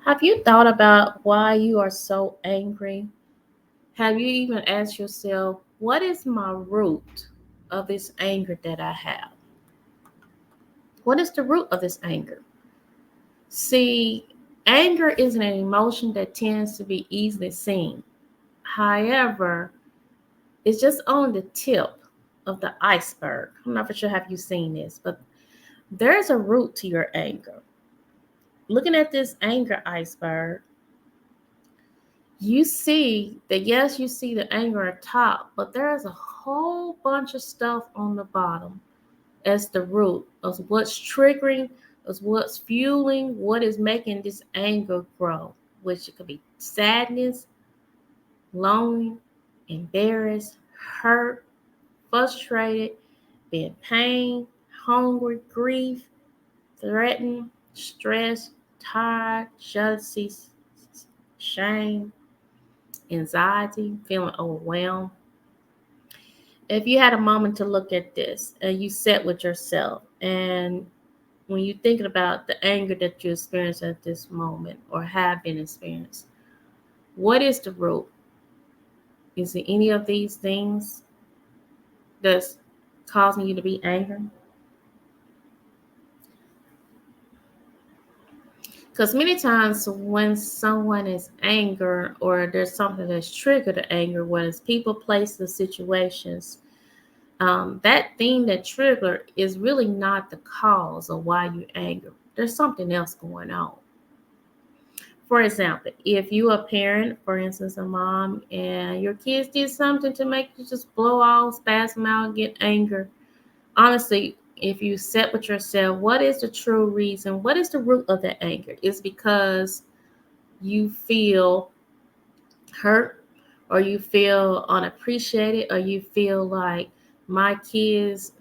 Have you thought about why you are so angry? Have you even asked yourself, what is my root of this anger that I have? What is the root of this anger? See, anger is an emotion that tends to be easily seen. However, it's just on the tip of the iceberg. I'm not for sure have you seen this, but there's a root to your anger. Looking at this anger iceberg, you see that yes, you see the anger at top, but there's a whole bunch of stuff on the bottom as the root of what's triggering, of what's fueling, what is making this anger grow, which it could be sadness, longing, embarrassed, hurt, frustrated, being pain, hungry, grief, threatened, stress, tired, jealousy, shame, anxiety, feeling overwhelmed. If you had a moment to look at this and you sat with yourself, and when you're thinking about the anger that you experience at this moment or have been experienced, what is the root? Is it any of these things that's causing you to be angry? Because many times when someone is angry or there's something that's triggered the anger, whether it's people, places, situations, that thing that triggered is really not the cause of why you're angry. There's something else going on. For example, if you a parent, for instance, a mom, and your kids did something to make you just blow off, spasm out, get angry. Honestly, if you sit with yourself, what is the true reason? What is the root of that anger? It's because you feel hurt, or you feel unappreciated, or you feel like my kids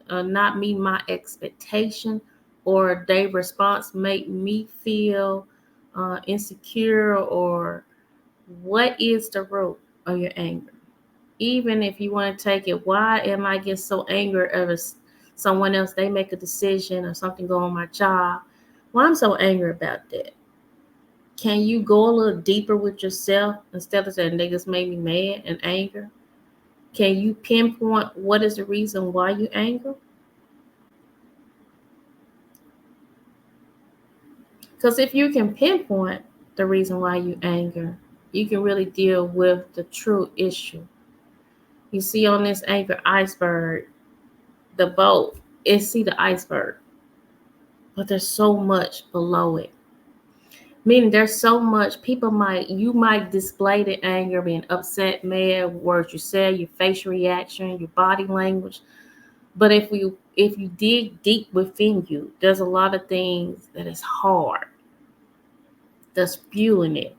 not meet my expectation, or their response make me feel insecure, or what is the root of your anger? Even if you want to take it, why am I get so angry over someone else? They make a decision or something go on my job. Why I'm so angry about that? Can you go a little deeper with yourself instead of saying they just made me mad and anger? Can you pinpoint what is the reason why you anger? Because if you can pinpoint the reason why you anger, you can really deal with the true issue. You see on this anger iceberg, the boat, is see the iceberg, but there's so much below it. Meaning there's so much you might display the anger, being upset, mad, words you say, your facial reaction, your body language. But if you dig deep within you, there's a lot of things that is hard, that's fueling it,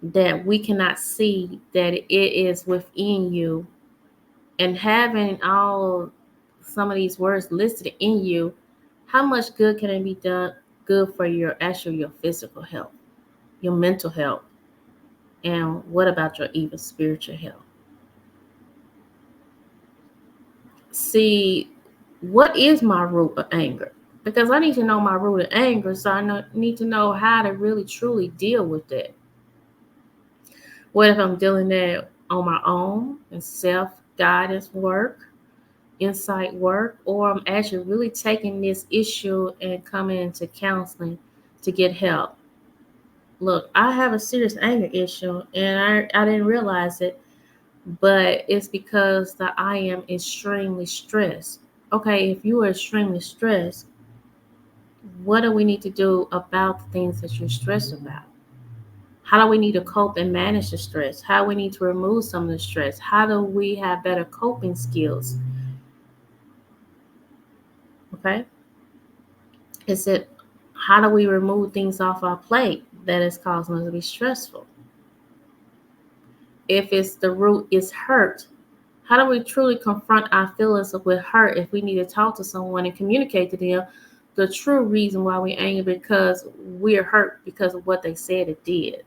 that we cannot see that it is within you. And having all some of these words listed in you, how much good can it be done good for your physical health, your mental health, and what about your even spiritual health? See, what is my root of anger? Because I need to know my root of anger, so need to know how to really truly deal with it. What if I'm dealing that on my own and self guidance work, insight work, or I'm actually really taking this issue and coming into counseling to get help? Look, I have a serious anger issue, and I didn't realize it, but it's because that I am extremely stressed. Okay, if you are extremely stressed, what do we need to do about the things that you're stressed about? How do we need to cope and manage the stress? How do we need to remove some of the stress? How do we have better coping skills? Okay, is it how do we remove things off our plate that is causing us to be stressful? If it's the root is hurt, how do we truly confront our feelings with hurt if we need to talk to someone and communicate to them the true reason why we're angry, because we're hurt because of what they said it did?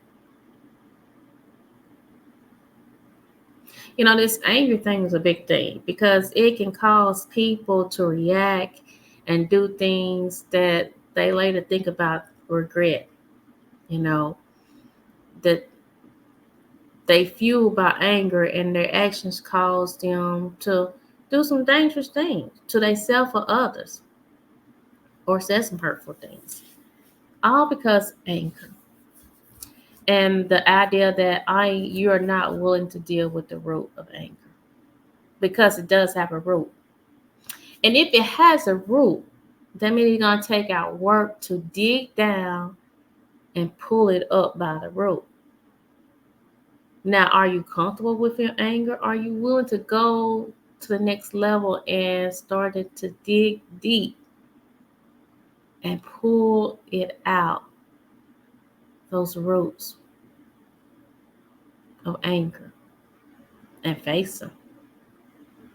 This anger thing is a big thing because it can cause people to react and do things that they later think about regret. You know, that they fueled by anger and their actions cause them to do some dangerous things to themselves or others, or say some hurtful things. All because anger. And the idea that you are not willing to deal with the root of anger, because it does have a root. And if it has a root, that means you're going to take out work to dig down and pull it up by the root. Now, are you comfortable with your anger? Are you willing to go to the next level and started to dig deep and pull it out, those roots of anger, and face them?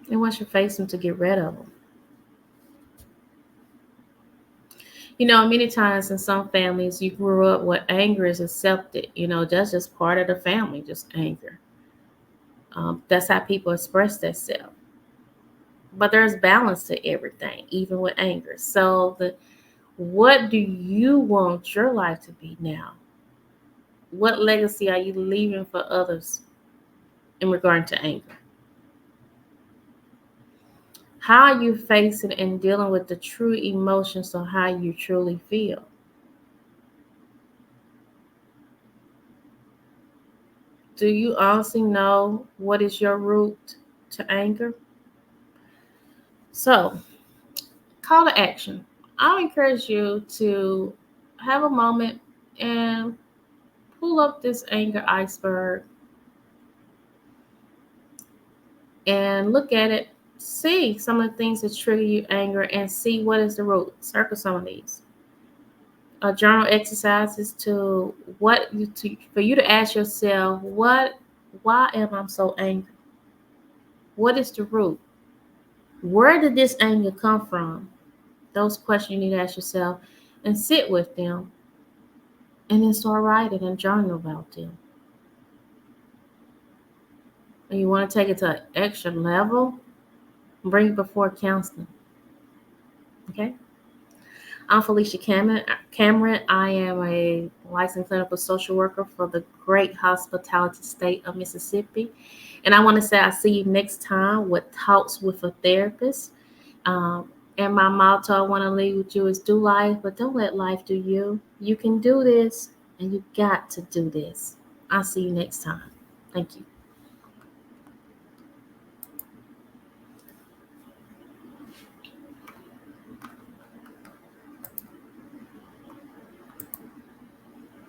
And once you face them, to get rid of them. Many times in some families, you grew up where anger is accepted. That's just part of the family, just anger. That's how people express themselves. But there's balance to everything, even with anger. So, what do you want your life to be now? What legacy are you leaving for others in regard to anger? How are you facing and dealing with the true emotions of how you truly feel? Do you honestly know what is your root to anger? So, call to action. I'll encourage you to have a moment and pull up this anger iceberg and look at it. See some of the things that trigger you anger and see what is the root. Circle some of these. Journal exercises for you to ask yourself, why am I so angry? What is the root? Where did this anger come from? Those questions you need to ask yourself and sit with them, and then start writing and journal about them. And you want to take it to an extra level, bring it before counseling. Okay? I'm Felicia Cameron. I am a licensed clinical social worker for the great hospitality state of Mississippi. And I want to say I'll see you next time with Talks with a Therapist. And my motto I want to leave with you is do life, but don't let life do you. You can do this, and you got to do this. I'll see you next time. Thank you.